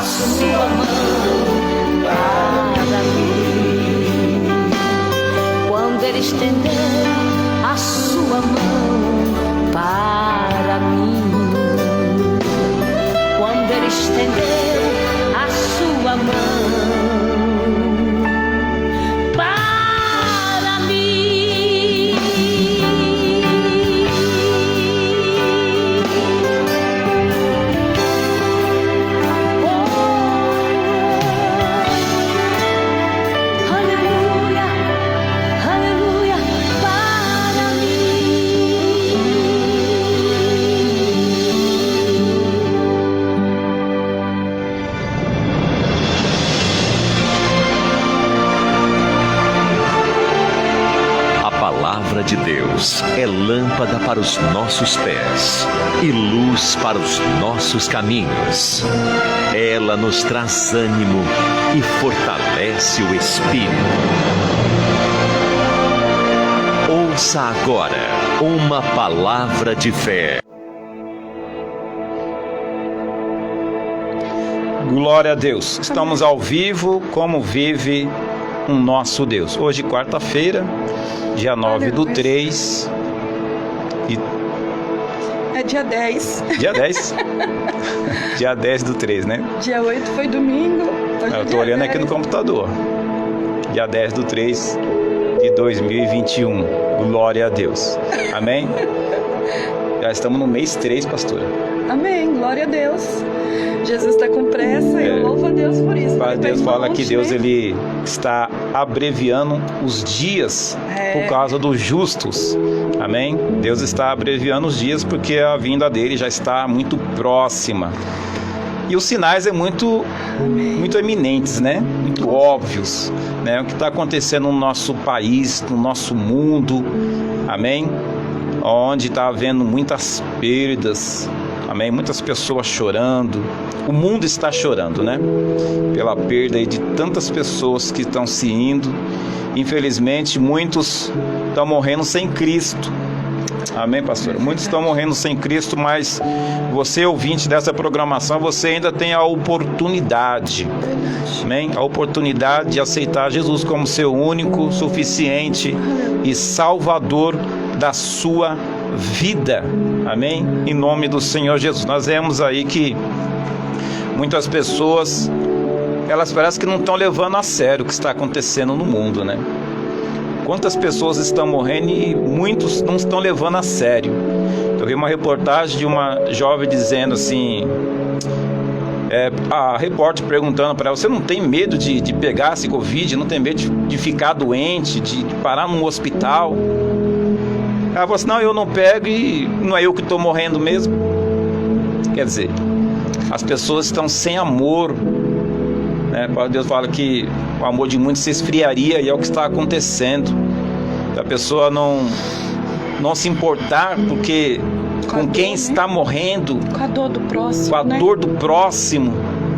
sua mão para mim. Quando Ele estender a sua mão para mim. Quando Ele estender a sua mão para mim. Aleluia, aleluia, para mim. A palavra de Deus é lâmpada para os nossos pés e luz para os nossos caminhos. Ela nos traz ânimo e fortalece o espírito. Ouça agora uma palavra de fé. Glória a Deus. Estamos ao vivo, como vive o nosso Deus. Hoje, quarta-feira, dia 9/3. É dia 10. Dia 10? Dia 10/3, né? Dia 8 foi domingo. Hoje Eu tô olhando aqui no computador. Dia 10/3 de 2021. Glória a Deus. Amém? Já estamos no mês 3, pastora. Amém, glória a Deus. Jesus está com pressa e eu louvo a Deus por isso. Deus fala que Deus ele está abreviando os dias por causa dos justos. Amém? Deus está abreviando os dias porque a vinda dele já está muito próxima. E os sinais muito eminentes, né? Muito óbvios, né? O que está acontecendo no nosso país, no nosso mundo. Amém? Onde está havendo muitas perdas. Amém? Muitas pessoas chorando. O mundo está chorando, né? Pela perda aí de tantas pessoas que estão se indo. Infelizmente, muitos estão morrendo sem Cristo. Amém, pastor? Muitos estão morrendo sem Cristo, mas você, ouvinte dessa programação, você ainda tem a oportunidade. Amém? A oportunidade de aceitar Jesus como seu único, suficiente e salvador da sua vida. Amém? Em nome do Senhor Jesus. Nós vemos aí que muitas pessoas, elas parecem que não estão levando a sério o que está acontecendo no mundo, né? Quantas pessoas estão morrendo e muitos não estão levando a sério. Eu vi uma reportagem de uma jovem dizendo assim, a repórter perguntando para ela: você não tem medo de pegar esse Covid? Não tem medo de ficar doente, de parar num hospital? Ela falou assim: não, eu não pego e não é eu que estou morrendo mesmo. Quer dizer, as pessoas estão sem amor, né? Deus fala que o amor de muitos se esfriaria, e é o que está acontecendo. A pessoa não se importar porque com quem está morrendo, com a dor do próximo, com a dor do próximo.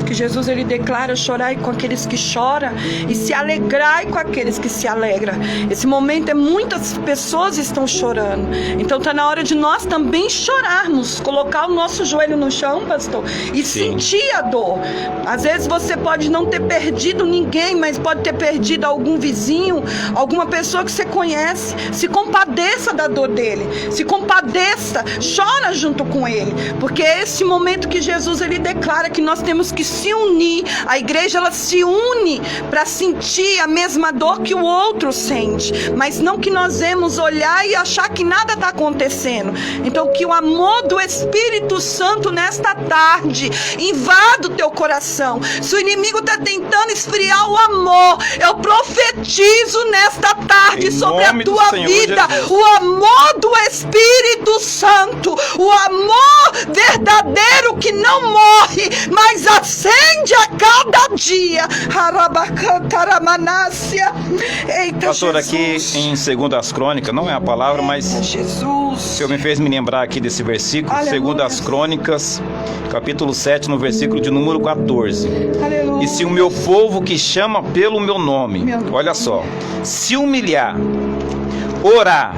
Que Jesus ele declara: chorai com aqueles que choram e se alegrai com aqueles que se alegram. Esse momento muitas pessoas estão chorando. Então está na hora de nós também chorarmos, colocar o nosso joelho no chão, pastor, e sentir a dor. Às vezes você pode não ter perdido ninguém, mas pode ter perdido algum vizinho, alguma pessoa que você conhece. Se compadeça da dor dele, se compadeça, chora junto com ele, porque é esse momento que Jesus ele declara que nós temos que se unir. A igreja ela se une para sentir a mesma dor que o outro sente, mas não que nós vamos olhar e achar que nada está acontecendo. Então que o amor do Espírito Santo nesta tarde invada o teu coração. Se o inimigo está tentando esfriar o amor, eu profetizo nesta tarde sobre a tua vida o amor do Espírito Santo, o amor verdadeiro que não morre, mas acende a cada dia. Eita, pastor, Jesus. aqui em 2 Crônicas, não é a palavra, mas Jesus. o Senhor me fez me lembrar aqui desse versículo. 2 Crônicas, capítulo 7, no versículo de número 14. Aleluia. E se o meu povo que chama pelo meu nome, olha só, se humilhar, orar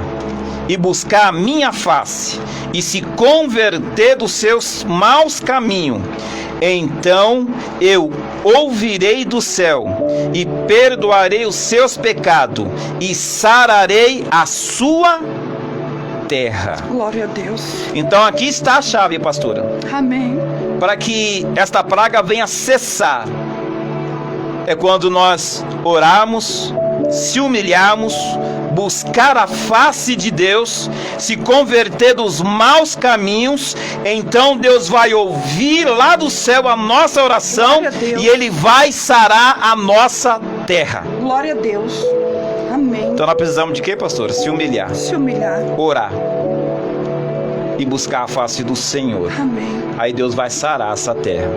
e buscar a minha face, e se converter dos seus maus caminhos, então eu ouvirei do céu e perdoarei os seus pecados e sararei a sua terra. Glória a Deus. Então aqui está a chave, pastora, Amém. para que esta praga venha cessar. É quando nós orarmos, se humilharmos, buscar a face de Deus, se converter dos maus caminhos, então Deus vai ouvir lá do céu a nossa oração Glória a Deus. e Ele vai sarar a nossa terra. Glória a Deus. Amém. Então nós precisamos de quê, pastor? Se humilhar, Se humilhar. orar e buscar a face do Senhor. Amém. Aí Deus vai sarar essa terra.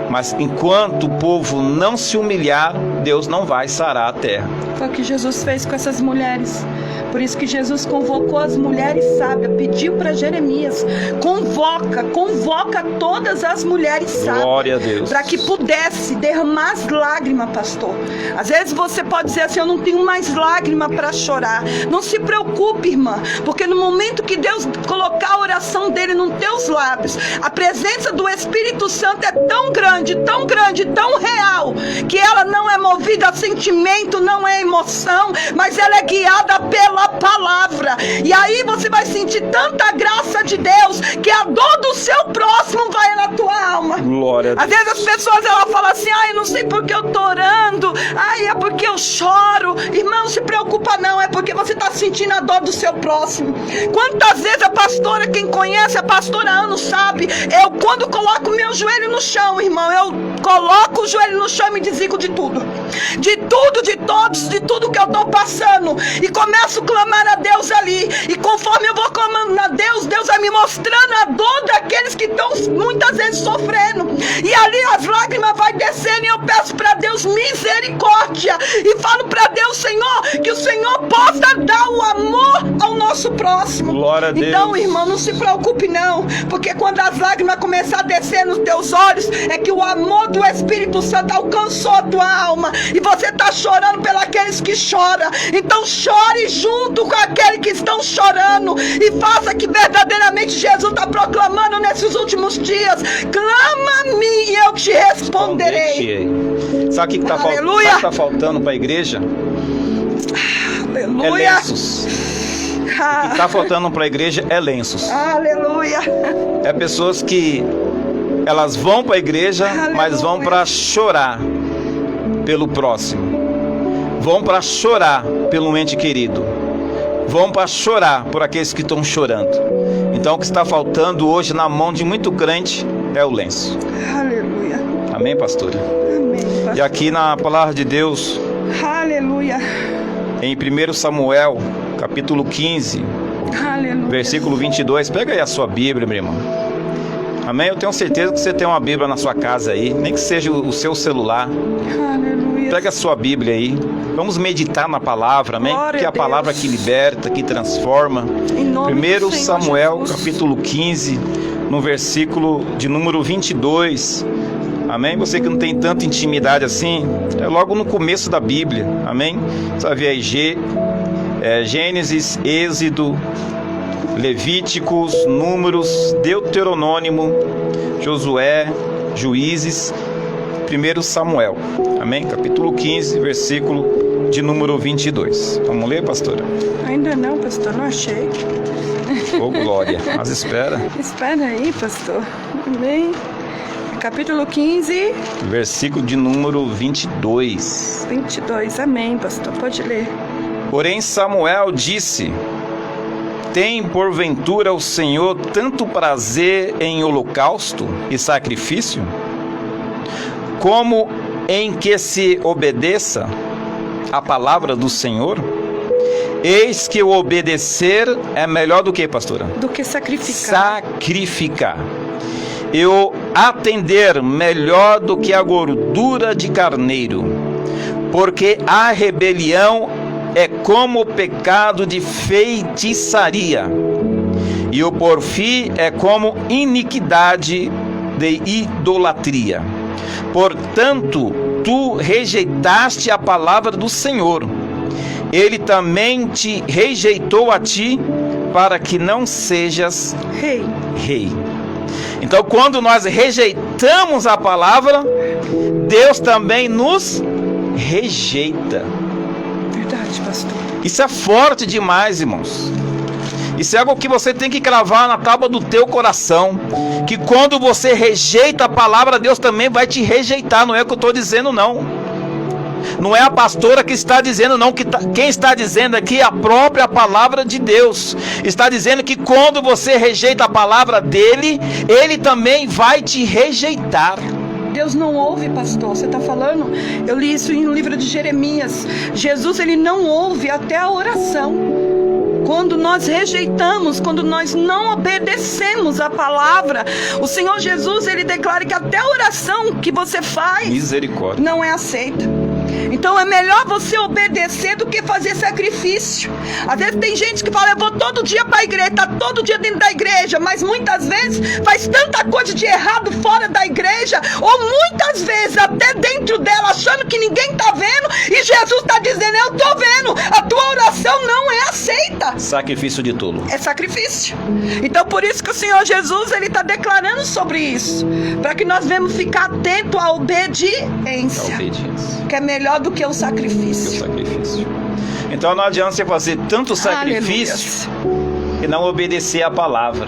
Mas enquanto o povo não se humilhar, Deus não vai sarar a terra. Foi o que Jesus fez com essas mulheres. Por isso que Jesus convocou as mulheres sábias, pediu para Jeremias, convoca todas as mulheres sábias. Glória a Deus. Para que pudesse derramar as lágrimas, pastor. Às vezes você pode dizer assim, eu não tenho mais lágrima para chorar. Não se preocupe, irmã, porque no momento que Deus colocar a oração dele nos teus lábios, a presença do Espírito Santo é tão grande, tão real, que ela não é movida a sentimento, não é emoção, mas ela é guiada pela palavra. E aí você vai sentir tanta graça de Deus, que a dor do seu próximo vai na tua alma. Glória a Às Deus. vezes as pessoas elas falam assim, ai, não sei porque eu tô orando, ai, é porque eu choro. Irmão, não se preocupa não, é porque você está sentindo a dor do seu próximo. Quantas vezes a pastora, quem conhece a pastora Ana sabe, eu quando coloco meu joelho no chão, irmão, eu coloco o joelho no chão e me desligo de tudo, de todos, de tudo que eu estou passando, e começo a clamar a Deus ali, e conforme eu vou clamando a Deus, Deus vai me mostrando a dor daqueles que estão muitas vezes sofrendo, e ali as lágrimas vai descendo, e eu peço para Deus misericórdia, e falo para Deus, Senhor, que o Senhor possa dar o amor ao nosso próximo. Glória a Deus. Então, irmão, não se preocupe não, porque quando as lágrimas começar a descer nos teus olhos, é que o amor do Espírito Santo alcançou a tua alma, e você está chorando pelos que choram. Então chore junto com aqueles que estão chorando, e faça que verdadeiramente Jesus está proclamando nesses últimos dias, clama a mim e eu te responderei. Sabe o que está Aleluia. faltando para a igreja? É Aleluia. lenços. O que está faltando para a igreja é lenços. Aleluia. É pessoas que elas vão para a igreja, Aleluia. mas vão para chorar pelo próximo. Vão para chorar pelo ente querido. Vão para chorar por aqueles que estão chorando. Então o que está faltando hoje na mão de muito crente é o lenço. Aleluia. Amém, pastora? Amém, pastor. E aqui na palavra de Deus, Aleluia. em 1 Samuel, capítulo 15, Aleluia. versículo 22, pega aí a sua Bíblia, meu irmão. Amém? Eu tenho certeza que você tem uma Bíblia na sua casa aí, nem que seja o seu celular. Aleluia. Pega a sua Bíblia aí. Vamos meditar na palavra, amém? Glória Porque é a a palavra Deus. que liberta, que transforma. Em nome do 1 Senhor Samuel, Jesus. capítulo 15, no versículo de número 22. Amém? Você que não tem tanta intimidade assim, é logo no começo da Bíblia. Amém? Você vai ver aí Gênesis, Êxodo, Levíticos, Números, Deuteronômio, Josué, Juízes, 1 Samuel. Amém? Capítulo 15, versículo de número 22. Vamos ler, pastora? Ainda não, pastor, não achei. Ô, glória. Mas espera. Espera aí, pastor. Amém. Capítulo 15, Versículo de número 22. 22. Amém, pastor. Pode ler. Porém Samuel disse: tem porventura o Senhor tanto prazer em holocausto e sacrifício, como em que se obedeça a palavra do Senhor? Eis que o obedecer é melhor do que, pastora? Do que sacrificar. Sacrificar. E o atender melhor do que a gordura de carneiro, porque a rebelião é como o pecado de feitiçaria, e o porfir é como iniquidade de idolatria. Portanto, tu rejeitaste a palavra do Senhor ele também te rejeitou a ti, para que não sejas rei. Então, quando nós rejeitamos a palavra, Deus também nos rejeita. Verdade, pastor. Isso é forte demais, irmãos. Isso é algo que você tem que cravar na tábua do teu coração. Que quando você rejeita a palavra, Deus também vai te rejeitar. Não é o que eu estou dizendo, não. Não é a pastora que está dizendo, não. Quem está dizendo aqui é a própria palavra de Deus. Está dizendo que quando você rejeita a palavra dele, ele também vai te rejeitar. Deus não ouve, pastor. Você está falando? Eu li isso no livro de Jeremias. Jesus, ele não ouve até a oração. Quando nós rejeitamos, quando nós não obedecemos a palavra, o Senhor Jesus, ele declara que até a oração que você faz, misericórdia, não é aceita. Então é melhor você obedecer do que fazer sacrifício. Às vezes tem gente que fala, eu vou todo dia para a igreja, está todo dia dentro da igreja, mas muitas vezes faz tanta coisa de errado fora da igreja, ou muitas vezes até dentro dela, achando que ninguém está vendo, e Jesus está dizendo, eu estou vendo, a tua oração não é aceita. Sacrifício de tolo. É sacrifício. Então por isso que o Senhor Jesus, ele está declarando sobre isso, para que nós venhamos ficar atento à obediência. Que é melhor do que o sacrifício. Então não adianta você fazer tanto sacrifício e não obedecer a palavra.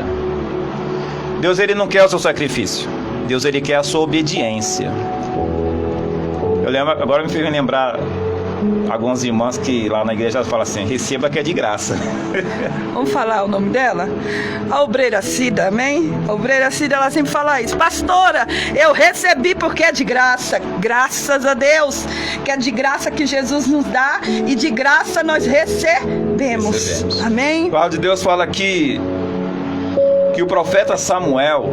Deus, ele não quer o seu sacrifício. Deus, ele quer a sua obediência. Eu lembro, agora me fez lembrar algumas irmãs que lá na igreja falam assim, receba que é de graça. Vamos falar o nome dela? A obreira Cida, amém? A obreira Cida, ela sempre fala isso. Pastora, eu recebi porque é de graça. Graças a Deus, que é de graça que Jesus nos dá e de graça nós recebemos. Amém? A palavra de Deus fala que o profeta Samuel,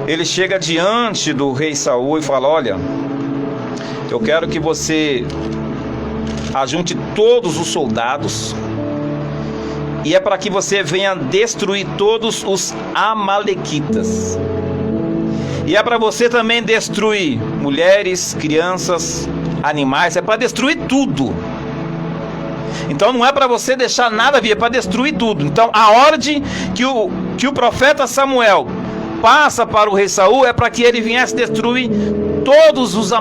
ele chega diante do rei Saul e fala, olha, eu quero que você ajunte todos os soldados e é para que você venha destruir todos os amalequitas. E é para você também destruir mulheres, crianças, animais, é para destruir tudo. Então não é para você deixar nada vir, é para destruir tudo. Então a ordem que o profeta Samuel passa para o rei Saul é para que ele viesse destruir todos os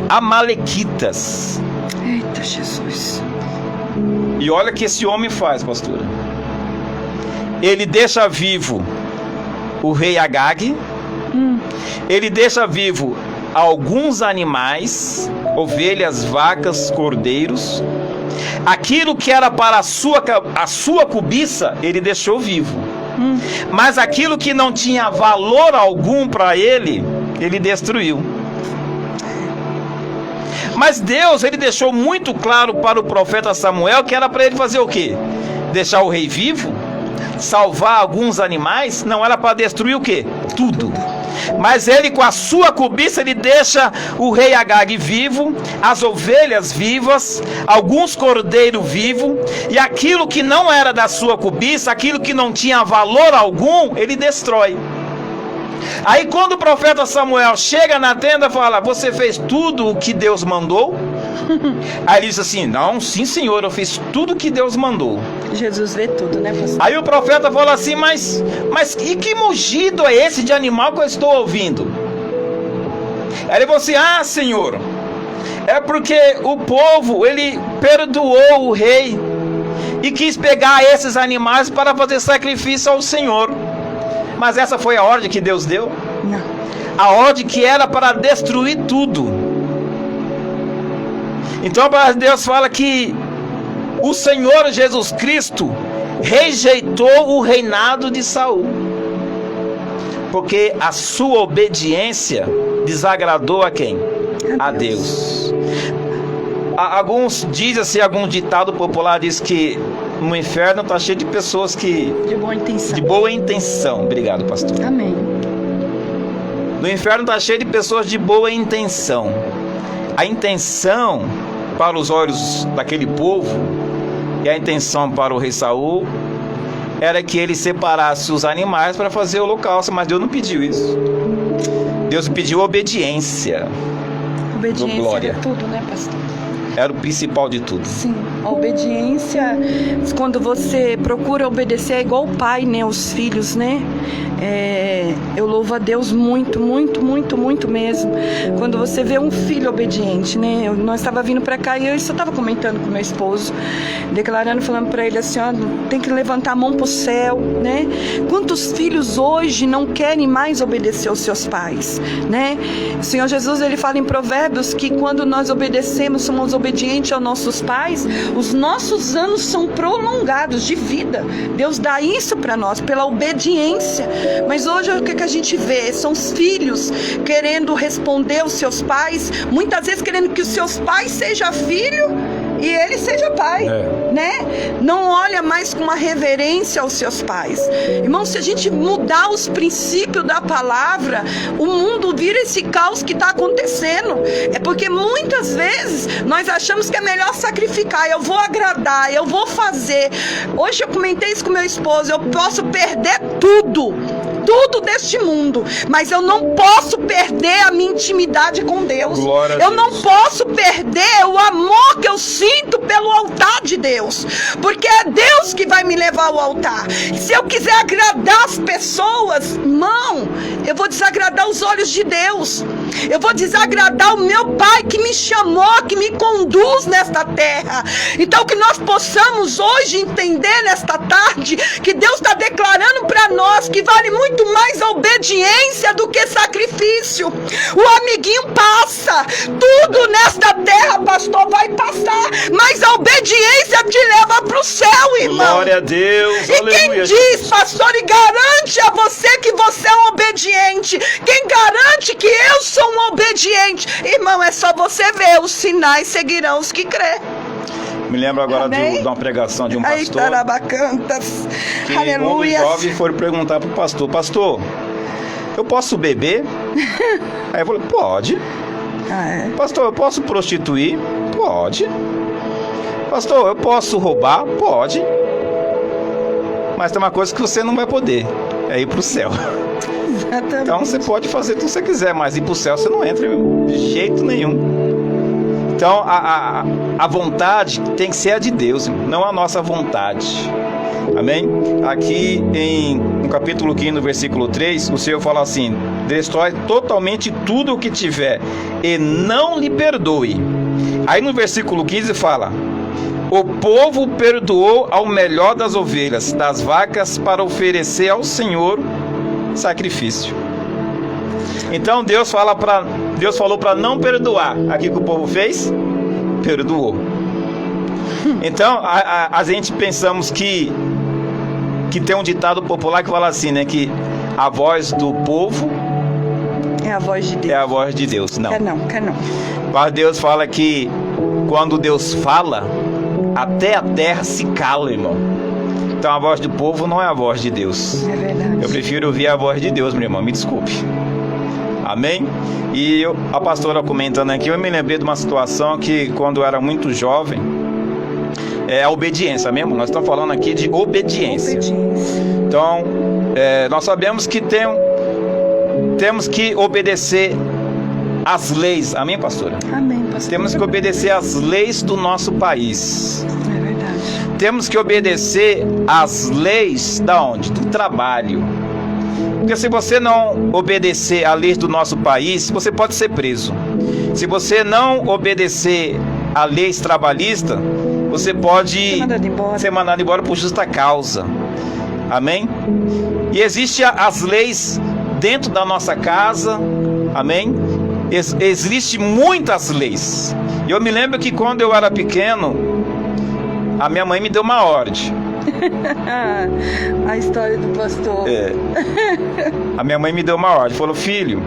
amalequitas. Eita Jesus. E olha o que esse homem faz, pastora. Ele deixa vivo o rei Agag. Ele deixa vivo alguns animais, ovelhas, vacas, cordeiros. Aquilo que era para a sua cobiça, ele deixou vivo. Mas aquilo que não tinha valor algum para ele, ele destruiu. Mas Deus, ele deixou muito claro para o profeta Samuel que era para ele fazer o quê? Deixar o rei vivo? Salvar alguns animais? Não, era para destruir o quê? Tudo. Mas ele, com a sua cobiça, ele deixa o rei Agag vivo, as ovelhas vivas, alguns cordeiros vivos, e aquilo que não era da sua cobiça, aquilo que não tinha valor algum, ele destrói. Aí quando o profeta Samuel chega na tenda e fala, você fez tudo o que Deus mandou? Aí ele diz assim, não, sim senhor, eu fiz tudo o que Deus mandou. Jesus vê tudo, né, pastor? Aí o profeta fala assim, mas e que mugido é esse de animal que eu estou ouvindo? Aí ele falou assim, senhor, é porque o povo, ele perdoou o rei e quis pegar esses animais para fazer sacrifício ao Senhor. Mas essa foi a ordem que Deus deu? Não. A ordem que era para destruir tudo. Então Deus fala que o Senhor Jesus Cristo rejeitou o reinado de Saul, porque a sua obediência desagradou a quem? A Deus. Alguns dizem assim, algum ditado popular diz que no inferno está cheio de pessoas que... De boa intenção. De boa intenção. Obrigado, pastor. Amém. No inferno está cheio de pessoas de boa intenção. A intenção para os olhos daquele povo e a intenção para o rei Saul era que ele separasse os animais para fazer o holocausto, mas Deus não pediu isso. Deus pediu obediência. Obediência Glória. é tudo, né, pastor? era o principal de tudo. Sim, a obediência, quando você procura obedecer, é igual o pai, né? Os filhos, né? Eu louvo a Deus muito, muito, muito, muito mesmo. Quando você vê um filho obediente, né? Nós estávamos vindo para cá e eu só estava comentando com meu esposo, declarando, falando para ele assim, ó, tem que levantar a mão para o céu, né? Quantos filhos hoje não querem mais obedecer aos seus pais, né? O Senhor Jesus, ele fala em Provérbios que quando nós obedecemos, somos obedientes aos nossos pais, os nossos anos são prolongados de vida. Deus dá isso para nós, pela obediência. Mas hoje o que a gente vê? São os filhos querendo responder aos seus pais, muitas vezes querendo que os seus pais sejam filho e ele seja pai, né? Não olha mais com uma reverência aos seus pais. Irmão, se a gente mudar os princípios da palavra, o mundo vira esse caos que está acontecendo. É porque muitas vezes nós achamos que é melhor sacrificar, eu vou agradar, eu vou fazer. Hoje eu comentei isso com meu esposo, eu posso perder tudo deste mundo, mas eu não posso perder a minha intimidade com Deus. Eu não posso perder o amor que eu sinto pelo altar de Deus, porque é Deus que vai me levar ao altar. Se eu quiser agradar as pessoas, irmão, eu vou desagradar os olhos de Deus, eu vou desagradar o meu Pai que me chamou, que me conduz nesta terra. Então que nós possamos hoje entender nesta tarde que Deus está declarando para nós que vale muito mais a obediência do que sacrifício. O amiguinho passa, tudo nesta terra, pastor, vai passar, mas a obediência te leva para o céu, irmão. Glória a Deus. E aleluia. Quem diz, pastor, e garante a você que você é um obediente? Quem garante que eu sou um obediente? Irmão, é só você ver, os sinais seguirão os que crê. Me lembro agora de uma pregação de um pastor. Que aleluia. Um jovem foi perguntar para o pastor: pastor, eu posso beber? Aí eu falei: pode. Pastor, eu posso prostituir? Pode. Pastor, eu posso roubar? Pode. Mas tem uma coisa que você não vai poder: é ir para o céu. Exatamente. Então você pode fazer tudo que você quiser, mas ir para o céu você não entra de jeito nenhum. Então a vontade tem que ser a de Deus, não a nossa vontade. Amém? Aqui no capítulo 15, no versículo 3, o Senhor fala assim: destrói totalmente tudo o que tiver e não lhe perdoe. Aí no versículo 15 fala: o povo perdoou ao melhor das ovelhas, das vacas, para oferecer ao Senhor sacrifício. Então Deus falou para não perdoar. Aqui que o povo fez? Perdoou. Então a gente pensamos que tem um ditado popular que fala assim, né? Que a voz do povo é a voz de Deus. É a voz de Deus. Não. Quer não. Mas Deus fala que quando Deus fala, até a terra se cala, irmão. Então a voz do povo não é a voz de Deus. É verdade. Eu prefiro ouvir a voz de Deus, meu irmão. Me desculpe. Amém? E a pastora comentando aqui, eu me lembrei de uma situação que quando eu era muito jovem, a obediência mesmo, nós estamos falando aqui de obediência. Então, nós sabemos que temos que obedecer às leis, amém, pastora? Amém, pastora. Temos que obedecer às leis do nosso país. É verdade. Temos que obedecer às leis da onde? Do trabalho. Porque se você não obedecer à lei do nosso país, você pode ser preso. Se você não obedecer à lei trabalhista, você pode ser mandado embora por justa causa. Amém? E existem as leis dentro da nossa casa. Amém? Existem muitas leis. E eu me lembro que quando eu era pequeno, a minha mãe me deu uma ordem. A história do pastor. A minha mãe me deu uma ordem. Falou: filho,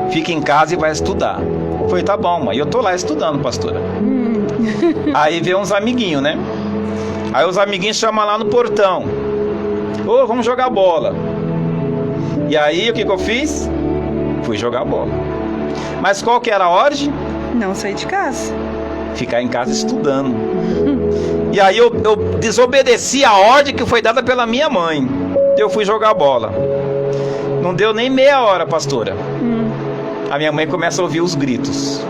fica em casa e vai estudar. Eu falei: tá bom, mãe. Eu tô lá estudando, pastora. Aí veio uns amiguinhos, né? Aí os amiguinhos chamam lá no portão: ô, vamos jogar bola. E aí o que eu fiz? Fui jogar bola. Mas qual que era a ordem? Não sair de casa. Ficar em casa estudando. E aí eu desobedeci a ordem que foi dada pela minha mãe. Eu fui jogar bola. Não deu nem meia hora, pastora. A minha mãe começa a ouvir os gritos.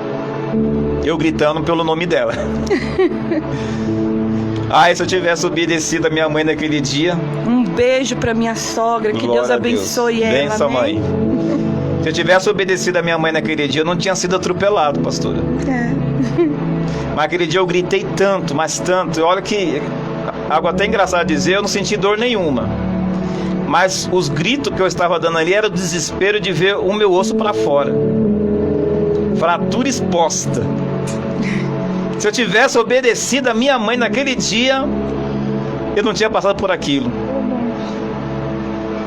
eu gritando pelo nome dela. Ai, se eu tivesse obedecido a minha mãe naquele dia. Um beijo para minha sogra, que Glória Deus abençoe a Deus. ela. Benção, amém? mãe. Se eu tivesse obedecido a minha mãe naquele dia, eu não tinha sido atropelado, pastora. Mas aquele dia eu gritei tanto, mas tanto. Olha que, algo até engraçado dizer, eu não senti dor nenhuma. Mas os gritos que eu estava dando ali era o desespero de ver o meu osso para fora. Fratura exposta. Se eu tivesse obedecido a minha mãe naquele dia, eu não tinha passado por aquilo.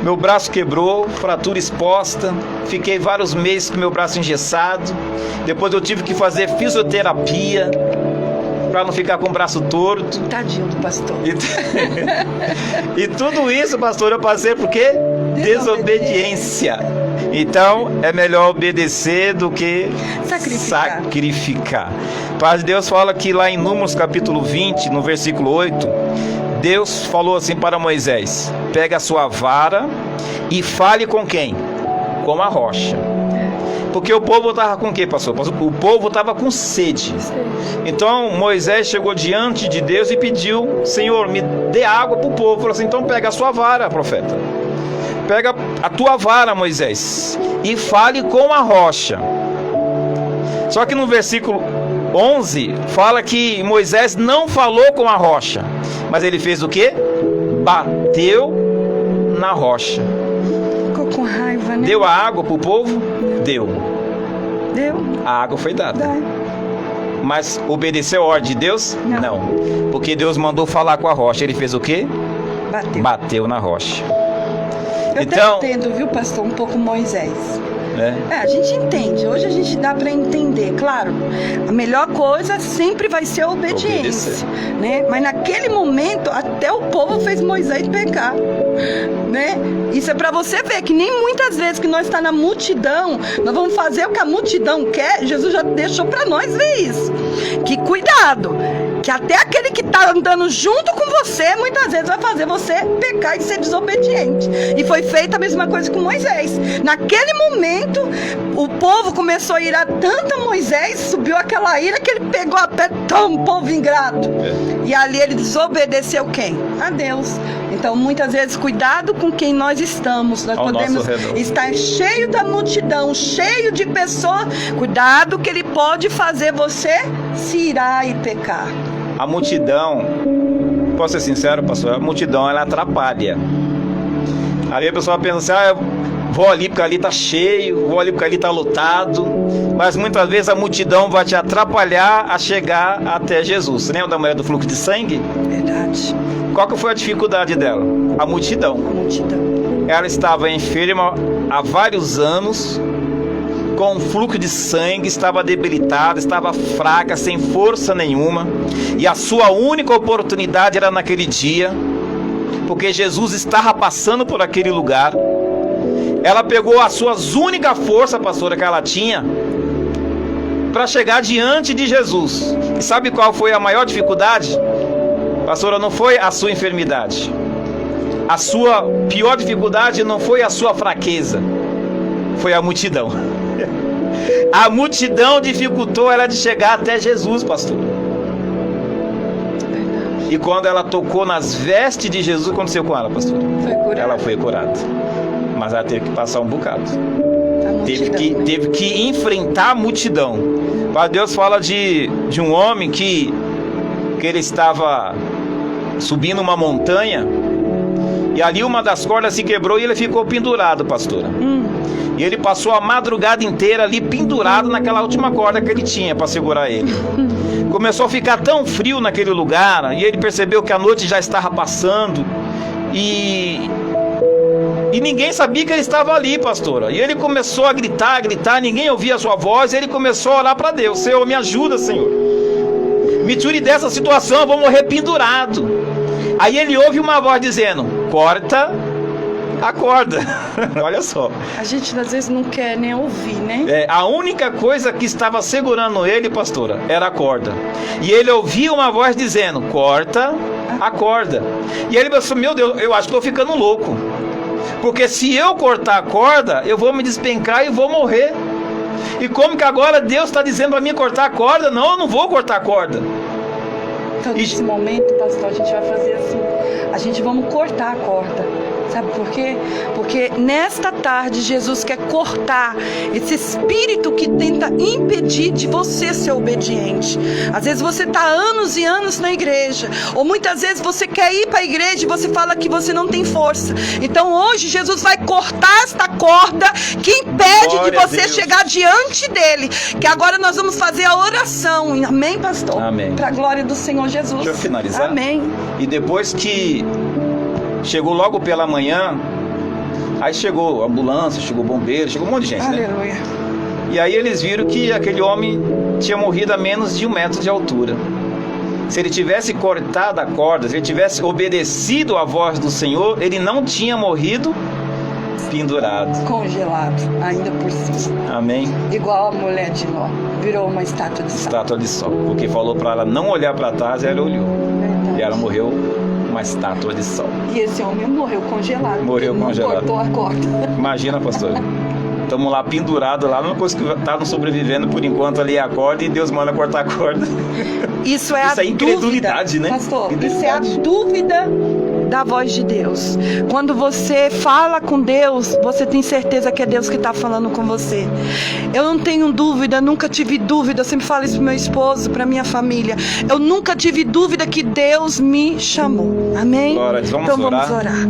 Meu braço quebrou, fratura exposta. Fiquei vários meses com meu braço engessado. Depois eu tive que fazer fisioterapia para não ficar com o braço torto. Tadinho do pastor. E tudo isso, pastor, eu passei por quê? Desobediência. Então, é melhor obedecer do que sacrificar. A palavra de Deus fala que lá em Números capítulo 20, no versículo 8, Deus falou assim para Moisés: pega a sua vara e fale com quem? Com a rocha. Porque o povo estava com o quê, pastor? O povo estava com sede. Então Moisés chegou diante de Deus e pediu: Senhor, me dê água para o povo. Falou assim: então pega a sua vara, profeta. Pega a tua vara, Moisés, e fale com a rocha. Só que no versículo 11 fala que Moisés não falou com a rocha, mas ele fez o quê? Bateu na rocha. Ficou com raiva, né? Deu a água para o povo? Deu. A água foi dada. Mas obedeceu a ordem de Deus? Não. Porque Deus mandou falar com a rocha. Ele fez o quê? Bateu na rocha. Eu então, até entendo, viu, pastor, um pouco Moisés. A gente entende, hoje a gente dá para entender, claro, a melhor coisa sempre vai ser a obediência, né? Mas naquele momento até o povo fez Moisés pecar, né? Isso é para você ver que nem muitas vezes que nós está na multidão, nós vamos fazer o que a multidão quer. Jesus já deixou para nós ver isso, que cuidado, que até aquele que está andando junto com você, muitas vezes vai fazer você pecar e ser desobediente. E foi feita a mesma coisa com Moisés. Naquele momento, o povo começou a irar tanto a Moisés, subiu aquela ira que ele pegou a pé, tão povo ingrato. E ali ele desobedeceu quem? A Deus. Então, muitas vezes, cuidado com quem nós estamos. Nós podemos estar cheio da multidão, cheio de pessoas. Cuidado que ele pode fazer você se irar e pecar. A multidão, posso ser sincero, pastor, a multidão ela atrapalha. Ali a pessoa pensa assim: vou ali porque ali está cheio, vou ali porque ali está lotado. Mas muitas vezes a multidão vai te atrapalhar a chegar até Jesus. Você lembra da mulher do fluxo de sangue? Verdade. Qual que foi a dificuldade dela? A multidão. Ela estava enferma há vários anos, com um fluxo de sangue, estava debilitada, estava fraca, sem força nenhuma. E a sua única oportunidade era naquele dia, porque Jesus estava passando por aquele lugar. Ela pegou as suas únicas forças, pastora, que ela tinha, para chegar diante de Jesus. E sabe qual foi a maior dificuldade? Pastora, não foi a sua enfermidade. A sua pior dificuldade não foi a sua fraqueza, foi a multidão. A multidão dificultou ela de chegar até Jesus, pastor. E quando ela tocou nas vestes de Jesus, o que aconteceu com ela, pastor? Foi curada. Ela foi curada. Mas ela teve que passar um bocado. Teve que enfrentar a multidão. Deus fala de um homem que ele estava subindo uma montanha, e ali uma das cordas se quebrou e ele ficou pendurado, pastora. E ele passou a madrugada inteira ali pendurado naquela última corda que ele tinha para segurar ele. Começou a ficar tão frio naquele lugar, e ele percebeu que a noite já estava passando, e ninguém sabia que ele estava ali, pastora. E ele começou a gritar, ninguém ouvia a sua voz, e ele começou a orar para Deus: Senhor, me ajuda, Senhor, me tire dessa situação, eu vou morrer pendurado. Aí ele ouve uma voz dizendo: corta a corda. Olha só. A gente às vezes não quer nem ouvir, né? A única coisa que estava segurando ele, pastora, era a corda. E ele ouvia uma voz dizendo: corta a corda. E ele pensou: meu Deus, eu acho que estou ficando louco. Porque se eu cortar a corda, eu vou me despencar e vou morrer. E como que agora Deus está dizendo para mim cortar a corda? Não, eu não vou cortar a corda. Então, nesse momento, pastor, a gente vai fazer assim. A gente vamos cortar a corda. Sabe por quê? Porque nesta tarde Jesus quer cortar esse espírito que tenta impedir de você ser obediente. Às vezes você está anos e anos na igreja, ou muitas vezes você quer ir para a igreja e você fala que você não tem força. Então hoje Jesus vai cortar esta corda que impede Glória de você chegar diante dele. Que agora nós vamos fazer a oração. Amém, pastor? Amém. Para a glória do Senhor Jesus. Deixa eu finalizar. Amém. E depois que chegou logo pela manhã, aí chegou a ambulância, chegou o bombeiro, chegou um monte de gente, né? Aleluia. E aí eles viram que aquele homem tinha morrido a menos de 1 metro de altura. Se ele tivesse cortado a corda, se ele tivesse obedecido à voz do Senhor, ele não tinha morrido pendurado. Congelado, ainda por cima. Amém? Igual a mulher de Nó. Virou uma estátua de sal. Estátua de sol. Porque falou para ela não olhar para trás, ela olhou. Verdade. E ela morreu uma estátua de sol. E esse homem morreu congelado. Morreu porque congelado. Não cortou a corda. Imagina, pastor. Estamos lá pendurados lá, uma coisa que está sobrevivendo por enquanto ali é a corda e Deus manda cortar a corda. Isso é Isso a é incredulidade, dúvida, né? pastor. Isso é a dúvida da voz de Deus. Quando você fala com Deus, você tem certeza que é Deus que está falando com você. Eu não tenho dúvida, nunca tive dúvida. Eu sempre falo isso pro meu esposo, pra minha família. Eu nunca tive dúvida que Deus me chamou. Amém? Glória a Deus. Vamos então orar. vamos orar.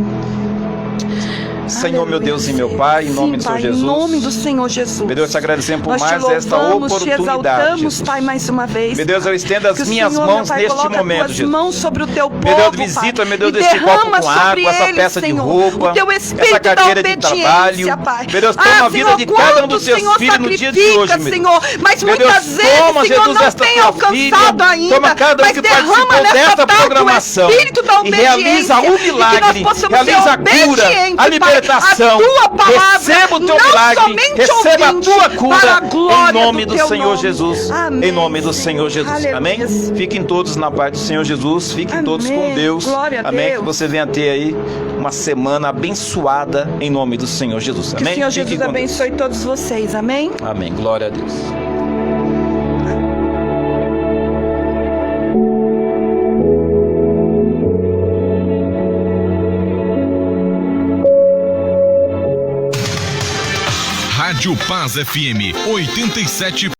Senhor, meu Deus e meu Pai, em nome do Senhor Pai, Jesus. Em nome do Senhor Jesus. Meu Deus, te agradecemos por Nós mais te esta louvamos, te oportunidade, exaltamos, Jesus. Pai, mais uma vez. Meu Deus, eu estendo as Que o minhas Senhor, mãos meu Pai, neste coloca momento, tuas Jesus. mãos sobre o teu povo, Meu Deus, visita, Pai, meu Deus, e deste copo derrama com sobre água, essa eles, peça de Senhor, roupa, o teu espírito essa cadeira da de obediência, trabalho. Pai. Meu Deus, toma a vida Senhor, de cada um quanto dos o teus Senhor filhos no dia de sacrifica, hoje, meu Deus. Senhor, mas Meu muitas Deus, vezes, toma, Senhor, Jesus, não esta tem tua alcançado filha, ainda. toma cada um Mas que derrama participou nessa desta tarde programação o espírito da e obediência, realiza o milagre, e que nós possamos ser realiza a cura, obedientes, a libertação. Pai, a tua palavra, Receba o teu não milagre, somente receba a ouvinte, tua para a cura, glória em nome do teu Senhor nome. Jesus. Amém, Em nome do Senhor Jesus. Aleluia. Amém? Fiquem todos na paz do Senhor Jesus, fiquem todos com Amém. Deus. Glória a Amém? Deus. Que você venha ter aí uma semana abençoada em nome do Senhor Jesus. Que Amém? o Senhor Fiquem Jesus com Deus. abençoe todos vocês. Amém? Amém. Glória a Deus. Rádio Paz FM 87.